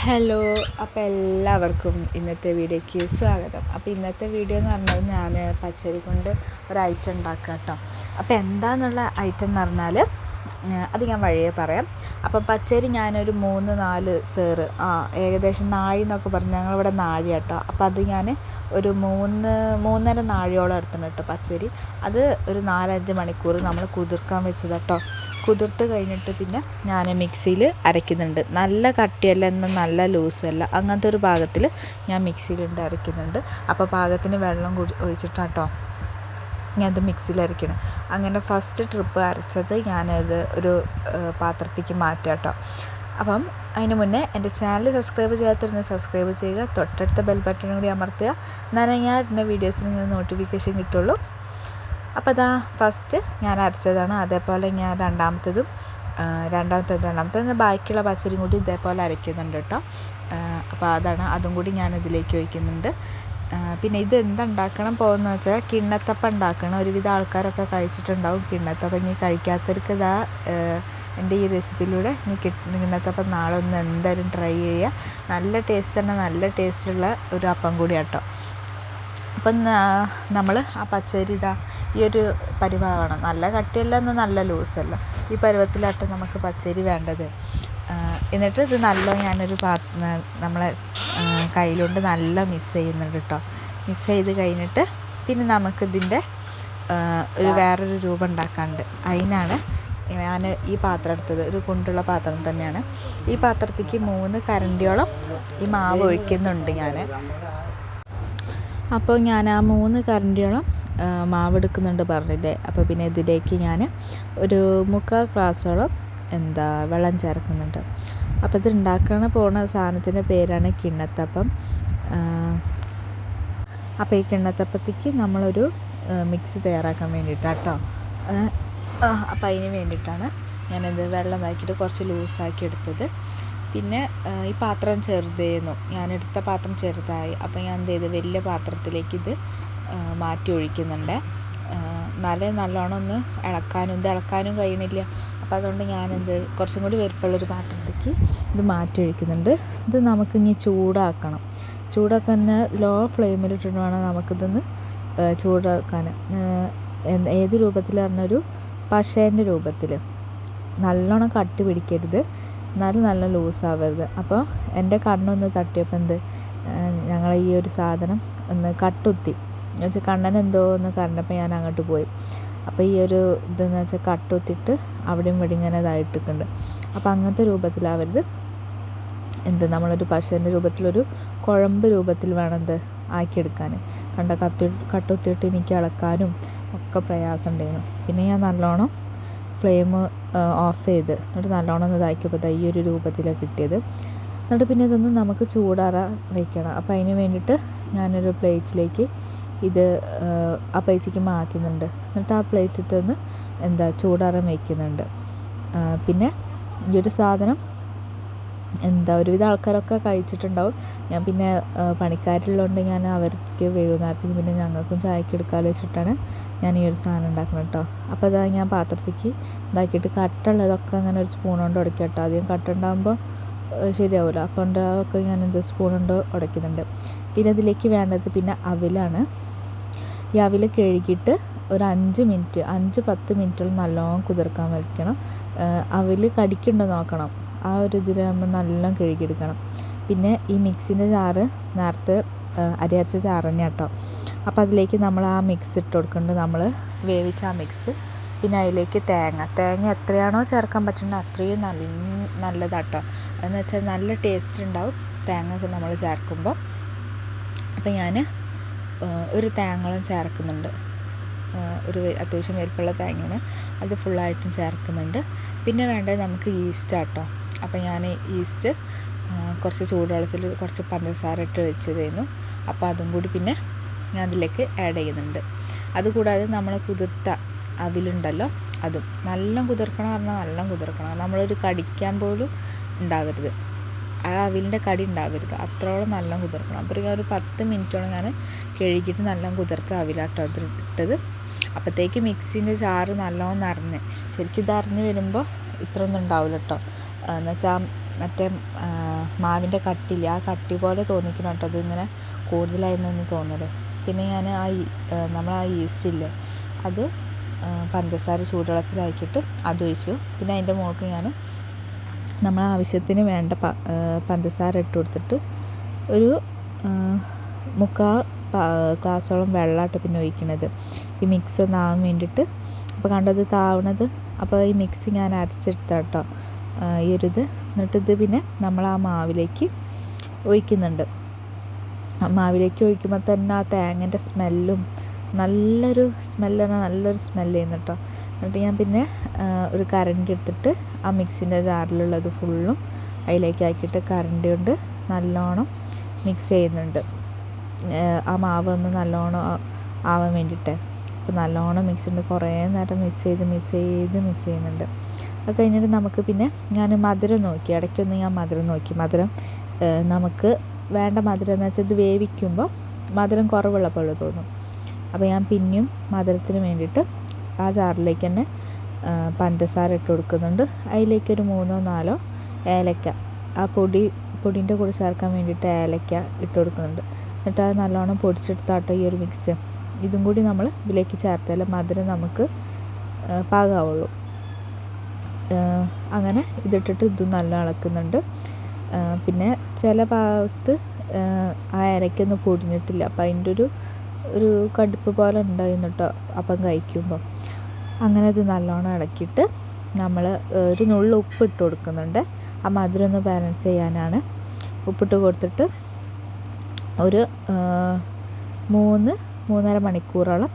Hello, അപ്പോൾ എല്ലാവർക്കും ഇന്നത്തെ വീഡിയോയ്ക്ക് സ്വാഗതം. അപ്പോൾ ഇന്നത്തെ വീഡിയോ എന്ന് പറഞ്ഞാൽ ഞാൻ പച്ചരി കൊണ്ട് ഒരു ഐറ്റം ഉണ്ടാക്കുക കേട്ടോ. അപ്പോൾ എന്താണെന്നുള്ള ഐറ്റം എന്ന് പറഞ്ഞാൽ അത് ഞാൻ വഴിയേ പറയാം. അപ്പോൾ പച്ചരി ഞാനൊരു 3-4 സേറ് ഏകദേശം നാഴി എന്നൊക്കെ പറഞ്ഞ് ഞങ്ങളിവിടെ നാഴി കേട്ടോ. അപ്പോൾ അത് ഞാൻ ഒരു 3-3.5 നാഴിയോളം എടുത്തിട്ടുണ്ട് കേട്ടോ പച്ചരി. അത് ഒരു 4-5 മണിക്കൂർ നമ്മൾ കുതിർക്കാൻ വെച്ചത് കേട്ടോ. കുതിർത്ത് കഴിഞ്ഞിട്ട് പിന്നെ ഞാൻ മിക്സിയിൽ അരയ്ക്കുന്നുണ്ട്. നല്ല കട്ടിയല്ല, എന്നാൽ നല്ല ലൂസും അല്ല, അങ്ങനത്തെ ഒരു പാകത്തിൽ ഞാൻ മിക്സിയിലിട്ട് അരയ്ക്കുന്നുണ്ട്. അപ്പോൾ പാകത്തിന് വെള്ളം ഒഴിച്ചിട്ടാട്ടോ ഞാനത് മിക്സിയിൽ അരയ്ക്കണം. അങ്ങനെ ഫസ്റ്റ് ട്രിപ്പ് അരച്ചത് ഞാനത് ഒരു പാത്രത്തേക്ക് മാറ്റാം കേട്ടോ. അപ്പം അതിന് മുന്നേ എൻ്റെ ചാനൽ സബ്സ്ക്രൈബ് ചെയ്യാത്തവരുന്ന് സബ്സ്ക്രൈബ് ചെയ്യുക, തൊട്ടടുത്ത ബെൽ ബട്ടൺ കൂടി അമർത്തുക, എന്നാലേ ഞാൻ ഇടുന്ന വീഡിയോസിന് ഇങ്ങനെ നോട്ടിഫിക്കേഷൻ കിട്ടുള്ളൂ. അപ്പോൾ അതാ ഫസ്റ്റ് ഞാൻ അരച്ചതാണ്. അതേപോലെ ഞാൻ രണ്ടാമത്തേത് ബാക്കിയുള്ള പച്ചരിയും കൂടി ഇതേപോലെ അരയ്ക്കുന്നുണ്ട് കേട്ടോ. അപ്പോൾ അതും കൂടി ഞാൻ ഇതിലേക്ക് ഒഴിക്കുന്നുണ്ട്. പിന്നെ ഇത് എന്തുണ്ടാക്കണം പോകുന്നത് വെച്ചാൽ കിണ്ണത്തപ്പം ഉണ്ടാക്കണം. ഒരുവിധം ആൾക്കാരൊക്കെ കഴിച്ചിട്ടുണ്ടാവും കിണ്ണത്തപ്പം. ഇനി കഴിക്കാത്തവർക്ക് ഇതാ എൻ്റെ ഈ റെസിപ്പിയിലൂടെ കിണ്ണത്തപ്പം നാളെ ഒന്ന് എന്തായാലും ട്രൈ ചെയ്യുക. നല്ല ടേസ്റ്റ് തന്നെ, നല്ല ടേസ്റ്റുള്ള ഒരു അപ്പം കൂടി കേട്ടോ. അപ്പം നമ്മൾ ആ പച്ചരി ഈ ഒരു പരുവമാണ്. നല്ല കട്ടിയല്ല, എന്നാൽ നല്ല ലൂസല്ല. ഈ പരുവത്തിലാട്ടോ നമുക്ക് പച്ചരി വേണ്ടത്. എന്നിട്ട് ഇത് ഞാനൊരു നമ്മളെ കയ്യിലുകൊണ്ട് നല്ല മിക്സ് ചെയ്യുന്നുണ്ട് കേട്ടോ. മിക്സ് ചെയ്ത് കഴിഞ്ഞിട്ട് പിന്നെ നമുക്കിതിൻ്റെ വേറൊരു രൂപം ഉണ്ടാക്കാനുണ്ട്. അതിനാണ് ഞാൻ ഈ പാത്രം എടുത്തത്. ഒരു കുണ്ടുള്ള പാത്രം തന്നെയാണ്. ഈ പാത്രത്തേക്ക് 3 കരണ്ടിയോളം ഈ മാവ് ഒഴിക്കുന്നുണ്ട് ഞാൻ. അപ്പോൾ ഞാൻ ആ 3 കരണ്ടിയോളം മാവ് എടുക്കുന്നുണ്ട് പറഞ്ഞില്ലേ. അപ്പോൾ പിന്നെ ഇതിലേക്ക് ഞാൻ ഒരു 3/4 ഗ്ലാസ്സോളം വെള്ളം ചേർക്കുന്നുണ്ട്. അപ്പോൾ ഇത് ഉണ്ടാക്കാൻ പോണ സാധനത്തിൻ്റെ പേരാണ് കിണ്ണത്തപ്പം. അപ്പോൾ ഈ കിണ്ണത്തപ്പത്തേക്ക് നമ്മളൊരു മിക്സ് തയ്യാറാക്കാൻ വേണ്ടിയിട്ടാണ് കേട്ടോ. അപ്പോൾ അതിന് വേണ്ടിയിട്ടാണ് ഞാനിത് വെള്ളം ഇതാക്കിയിട്ട് കുറച്ച് ലൂസാക്കി എടുത്തത്. പിന്നെ ഈ പാത്രം ചെറുതായിരുന്നു, ഞാനെടുത്ത പാത്രം ചെറുതായി. അപ്പോൾ ഞാൻ എന്ത് ചെയ്ത് വലിയ പാത്രത്തിലേക്ക് ഇത് മാറ്റി ഒഴിക്കുന്നുണ്ട്. നല്ലോണം ഒന്ന് ഇളക്കാനും കഴിയണില്ല. അപ്പോൾ അതുകൊണ്ട് ഞാനെന്ത് കുറച്ചും കൂടി വലുപ്പമുള്ളൊരു പാത്രത്തേക്ക് ഇത് മാറ്റി ഒഴിക്കുന്നുണ്ട്. ഇത് നമുക്കിനി ചൂടാക്കാൻ ലോ ഫ്ലെയിമിലിട്ടിട്ട് വേണം നമുക്കിതൊന്ന് ചൂടാക്കാൻ. ഏത് രൂപത്തിൽ പറഞ്ഞൊരു പശേൻ്റെ രൂപത്തിൽ. നല്ലോണം കട്ടി പിടിക്കരുത്, എന്നാലും നല്ല ലൂസാവരുത്. അപ്പോൾ എൻ്റെ കണ്ണൊന്ന് തട്ടിയപ്പോൾ ഞങ്ങൾ ഈ ഒരു സാധനം ഒന്ന് കട്ടുത്തി എന്നുവെച്ചാൽ കണ്ണൻ എന്തോ ഒന്ന് കണ്ടപ്പോൾ ഞാൻ അങ്ങോട്ട് പോയി. അപ്പോൾ ഈ ഒരു ഇതെന്ന് വെച്ചാൽ കട്ടുത്തിട്ട് അവിടെയും ഇവിടെ ഇങ്ങനെ ഇതായിട്ടുണ്ട്. അപ്പോൾ അങ്ങനത്തെ രൂപത്തിലാവരുത്. നമ്മളൊരു പശേൻ്റെ രൂപത്തിലൊരു കുഴമ്പ് രൂപത്തിൽ വേണം ആക്കിയെടുക്കാൻ. കട്ടുത്തിട്ട് എനിക്ക് ഇളക്കാനും ഒക്കെ പ്രയാസം ഉണ്ടായിരുന്നു. പിന്നെ ഞാൻ നല്ലോണം ഫ്ലെയിം ഓഫ് ചെയ്ത് എന്നിട്ട് നല്ലോണം ഒന്ന് ഇതാക്കിയപ്പോൾ ഈ ഒരു രൂപത്തിലാണ് കിട്ടിയത്. എന്നിട്ട് പിന്നെ ഇതൊന്ന് നമുക്ക് ചൂടാറാൻ വയ്ക്കണം. അപ്പോൾ അതിന് വേണ്ടിയിട്ട് ഞാനൊരു പ്ലേറ്റിലേക്ക് ഇത് ആ പ്ലേറ്റിലേക്ക് മാറ്റുന്നുണ്ട്. എന്നിട്ട് ആ പ്ലേറ്റിൽ ഒന്ന് ചൂടാറാൻ വയ്ക്കുന്നുണ്ട്. പിന്നെ ഈ ഒരു സാധനം ഒരുവിധ ആൾക്കാരൊക്കെ കഴിച്ചിട്ടുണ്ടാവും. ഞാൻ പിന്നെ പണിക്കാരുള്ളതുകൊണ്ട് ഞാൻ അവർക്ക് വൈകുന്നേരത്തേക്ക് പിന്നെ ഞങ്ങൾക്കും ചായക്ക് എടുക്കാമെന്ന് വെച്ചിട്ടാണ് ഞാൻ ഈ ഒരു സാധനം ഉണ്ടാക്കുന്നത് കേട്ടോ. അപ്പോൾ അതാ ഞാൻ പാത്രത്തേക്ക് ഇതാക്കിയിട്ട് കട്ടുള്ളതൊക്കെ അങ്ങനെ ഒരു സ്പൂൺ കൊണ്ട് ഉടയ്ക്കാം കേട്ടോ. അധികം കട്ടുണ്ടാകുമ്പോൾ ശരിയാവില്ല. അപ്പോൾ അതൊക്കെ ഞാൻ സ്പൂൺ കൊണ്ട് ഉടയ്ക്കുന്നുണ്ട്. പിന്നെ അതിലേക്ക് വേണ്ടത് പിന്നെ അവിലാണ്. ഈ അവിൽ കഴുകിയിട്ട് ഒരു 5-10 മിനിറ്റോളം നല്ലോണം കുതിർക്കാൻ വയ്ക്കണം. അവിൽ കടിക്കുണ്ടോ നോക്കണം. ആ ഒരു ഇതിലാകുമ്പോൾ നല്ലോണം കഴുകിയെടുക്കണം. പിന്നെ ഈ മിക്സിൻ്റെ ജാറ് നേരത്തെ അരി അരച്ച ജാറ് തന്നെ കേട്ടോ. അപ്പോൾ അതിലേക്ക് നമ്മൾ ആ മിക്സ് ഇട്ട് കൊടുക്കുന്നുണ്ട്. നമ്മൾ വേവിച്ച ആ മിക്സ്. പിന്നെ അതിലേക്ക് തേങ്ങ എത്രയാണോ ചേർക്കാൻ പറ്റുന്നത് അത്രയും നല്ലതാട്ടോ. എന്ന് വെച്ചാൽ നല്ല ടേസ്റ്റ് ഉണ്ടാവും തേങ്ങ നമ്മൾ ചേർക്കുമ്പോൾ. അപ്പോൾ ഞാൻ ഒരു തേങ്ങയും ചേർക്കുന്നുണ്ട്. ഒരു അത്യാവശ്യം വലിപ്പമുള്ള തേങ്ങയാണ്, അത് ഫുള്ളായിട്ടും ചേർക്കുന്നുണ്ട്. പിന്നെ വേണ്ടത് നമുക്ക് ഈസ്റ്റ് ആട്ടോ. അപ്പോൾ ഞാൻ ഈസ്റ്റ് കുറച്ച് ചൂടുവെള്ളത്തിൽ കുറച്ച് പഞ്ചസാര ഇട്ട് വെച്ചതായിരുന്നു. അപ്പോൾ അതും കൂടി പിന്നെ ഞാൻ അതിലേക്ക് ആഡ് ചെയ്യുന്നുണ്ട്. അതുകൂടാതെ നമ്മൾ കുതിർത്ത അവിലുണ്ടല്ലോ, അതും നല്ല കുതിർക്കണം. നമ്മളൊരു കടിക്കാൻ പോലും ഉണ്ടാവരുത്, ആ അവിലിൻ്റെ കടി ഉണ്ടാവരുത്, അത്രോളം നല്ല കുതിർക്കണം. അപ്പോൾ ഒരു 10 മിനിറ്റോളം ഞാൻ കഴുകിയിട്ട് നല്ല കുതിർത്ത അവിലാട്ടോ അത് ഇട്ടത്. അപ്പോഴത്തേക്ക് മിക്സിൻ്റെ ജാറ് നല്ലോണം ശരിക്കും ഇത് വരുമ്പോൾ ഇത്രയൊന്നും ഉണ്ടാവില്ല കേട്ടോ. എന്നുവെച്ചാൽ മറ്റേ മാവിൻ്റെ കട്ടില്ല, ആ കട്ടി പോലെ തോന്നിക്കണം കേട്ടോ, അതിങ്ങനെ കൂടുതലായിരുന്നു തോന്നുന്നത്. പിന്നെ ഞാൻ നമ്മൾ ആ ഈസ്റ്റില്ലേ അത് പഞ്ചസാര ചൂടുവെള്ളത്തിലാക്കിയിട്ട് അതൊഴിച്ചു. പിന്നെ അതിൻ്റെ മുകളിൽ ഞാൻ നമ്മളെ ആവശ്യത്തിന് വേണ്ട പഞ്ചസാര ഇട്ട് കൊടുത്തിട്ട് ഒരു 3/4 ഗ്ലാസ്സോളം വെള്ളമായിട്ട് പിന്നെ ഒഴിക്കണത് ഈ മിക്സ് ഒന്ന് ആവാൻ വേണ്ടിയിട്ട്. അപ്പോൾ കണ്ടത് താവണത്. അപ്പോൾ ഈ മിക്സ് ഞാൻ അരച്ചെടുത്ത കേട്ടോ ഈ ഒരു ഇത്. എന്നിട്ടിത് പിന്നെ നമ്മൾ ആ മാവിലേക്ക് ഒഴിക്കുന്നുണ്ട്. മാവിലേക്ക് ഒഴിക്കുമ്പോൾ തന്നെ ആ തേങ്ങൻ്റെ സ്മെല്ലും നല്ലൊരു സ്മെല്ല് ചെയ്യുന്നു കേട്ടോ. എന്നിട്ട് ഞാൻ പിന്നെ ഒരു കരണ്ടി എടുത്തിട്ട് ആ മിക്സിൻ്റെ ജാറിലുള്ളത് ഫുള്ളും അതിലേക്ക് ആക്കിയിട്ട് കരണ്ടി കൊണ്ട് നല്ലോണം മിക്സ് ചെയ്യുന്നുണ്ട്. ആ മാവ് ഒന്ന് നല്ലോണം ആവാൻ വേണ്ടിയിട്ട്. അപ്പോൾ നല്ലോണം മിക്സ് ഉണ്ട്, കുറേ നേരം മിക്സ് ചെയ്യുന്നുണ്ട്. അത് കഴിഞ്ഞിട്ട് നമുക്ക് പിന്നെ ഞാൻ മധുരം നോക്കി, ഇടയ്ക്കൊന്ന് ഞാൻ മധുരം നോക്കി. മധുരം നമുക്ക് വേണ്ട മധുരം എന്ന് വെച്ചാൽ ഇത് വേവിക്കുമ്പോൾ മധുരം കുറവുള്ള പോലെ തോന്നും. അപ്പോൾ ഞാൻ പിന്നെയും മധുരത്തിന് വേണ്ടിയിട്ട് ആ ജാറിലേക്ക് തന്നെ പഞ്ചസാര ഇട്ട് കൊടുക്കുന്നുണ്ട്. അതിലേക്കൊരു 3-4 ഏലക്ക, ആ പൊടിൻ്റെ കൂടെ ചേർക്കാൻ വേണ്ടിയിട്ട് ഏലക്ക ഇട്ട് കൊടുക്കുന്നുണ്ട്. എന്നിട്ട് അത് നല്ലോണം പൊടിച്ചെടുത്താട്ടോ ഈ ഒരു മിക്സ്. ഇതും കൂടി നമ്മൾ ഇതിലേക്ക് ചേർത്താലേ മധുരം നമുക്ക് പാകാവുള്ളൂ. അങ്ങനെ ഇതിട്ടിട്ട് ഇതും നല്ല ഇളക്കുന്നുണ്ട്. പിന്നെ ചില ഭാഗത്ത് ആ ഏലക്കൊന്നും പൊടിഞ്ഞിട്ടില്ല, അപ്പോൾ അതിൻ്റെ ഒരു കടുപ്പ് പോലെ ഉണ്ടായിരുന്നു കേട്ടോ അപ്പം കഴിക്കുമ്പോൾ. അങ്ങനെ ഇത് നല്ലോണം ഇളക്കിയിട്ട് നമ്മൾ ഒരു നുള്ളു ഉപ്പ് ഇട്ട് കൊടുക്കുന്നുണ്ട്. ആ മധുരം ഒന്ന് ബാലൻസ് ചെയ്യാനാണ് ഉപ്പിട്ട് കൊടുത്തിട്ട് ഒരു 3-3.5 മണിക്കൂറോളം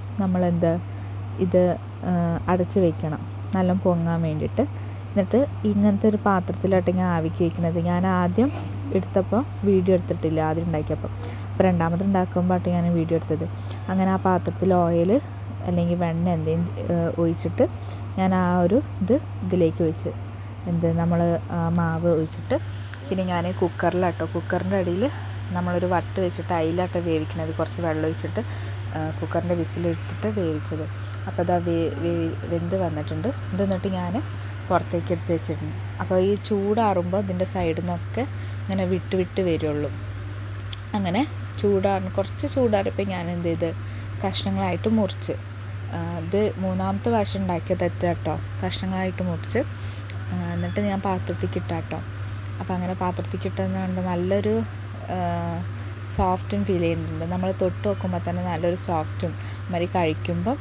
ഇത് അടച്ച് വയ്ക്കണം നല്ല പൊങ്ങാൻ വേണ്ടിയിട്ട്. എന്നിട്ട് ഇങ്ങനത്തെ ഒരു പാത്രത്തിലോട്ട് ഞാൻ ആവിക്ക് വയ്ക്കുന്നത്. ഞാൻ ആദ്യം എടുത്തപ്പോൾ വീഡിയോ എടുത്തിട്ടില്ല, ആദ്യം ഉണ്ടാക്കിയപ്പോൾ. അപ്പോൾ രണ്ടാമത് ഉണ്ടാക്കുമ്പോഴാണ് ഞാൻ വീഡിയോ എടുത്തത്. അങ്ങനെ ആ പാത്രത്തിൽ ഓയിൽ അല്ലെങ്കിൽ വെണ്ണ എന്തെങ്കിലും ഒഴിച്ചിട്ട് ഞാൻ ആ ഒരു ഇതിലേക്ക് ഒഴിച്ച് നമ്മൾ മാവ് ഒഴിച്ചിട്ട് പിന്നെ ഞാൻ കുക്കറിൻ്റെ അടിയിൽ നമ്മളൊരു വട്ട് വെച്ചിട്ട് അതിലാട്ടോ വേവിക്കണത്. കുറച്ച് വെള്ളം ഒഴിച്ചിട്ട് കുക്കറിൻ്റെ വിസിലെടുത്തിട്ട് വേവിച്ചത്. അപ്പോൾ അത് വെന്ത് വന്നിട്ടുണ്ട്. ഇത് എന്നിട്ട് ഞാൻ പുറത്തേക്ക് എടുത്ത് വെച്ചിട്ടുണ്ട്. അപ്പോൾ ഈ ചൂടാറുമ്പോൾ ഇതിൻ്റെ സൈഡിൽ നിന്നൊക്കെ ഇങ്ങനെ വിട്ട് വരുള്ളൂ. അങ്ങനെ കുറച്ച് ചൂടാറിയപ്പോൾ ഞാൻ എന്ത് ചെയ്ത് കഷ്ണങ്ങളായിട്ട് മുറിച്ച്, ഇത് 3ാമത്തെ പ്രാവശ്യം ഉണ്ടാക്കിയ തെറ്റാട്ടോ, കഷ്ണങ്ങളായിട്ട് മുറിച്ച് എന്നിട്ട് ഞാൻ പാത്രത്തേക്ക് ഇട്ടാട്ടോ. അപ്പോൾ അങ്ങനെ പാത്രത്തേക്ക് ഇട്ടതുകൊണ്ട് നല്ലൊരു സോഫ്റ്റും ഫീൽ ചെയ്യുന്നുണ്ട്. നമ്മൾ തൊട്ട് നോക്കുമ്പോൾ തന്നെ നല്ലൊരു സോഫ്റ്റും മാതിരി കഴിക്കുമ്പം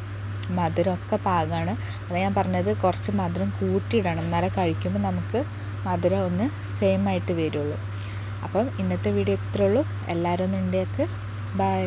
മധുരമൊക്കെ പാകമാണ്. അത് ഞാൻ പറഞ്ഞത് കുറച്ച് മധുരം കൂട്ടിയിടണം, എന്നാലേ കഴിക്കുമ്പോൾ നമുക്ക് മധുരം ഒന്ന് സെയിം ആയിട്ട് വരുള്ളൂ. അപ്പം ഇന്നത്തെ വീഡിയോ ഇത്രയേ ഉള്ളൂ. എല്ലാവരും ഒന്ന് ഉണ്ടാക്കുക. ബൈ.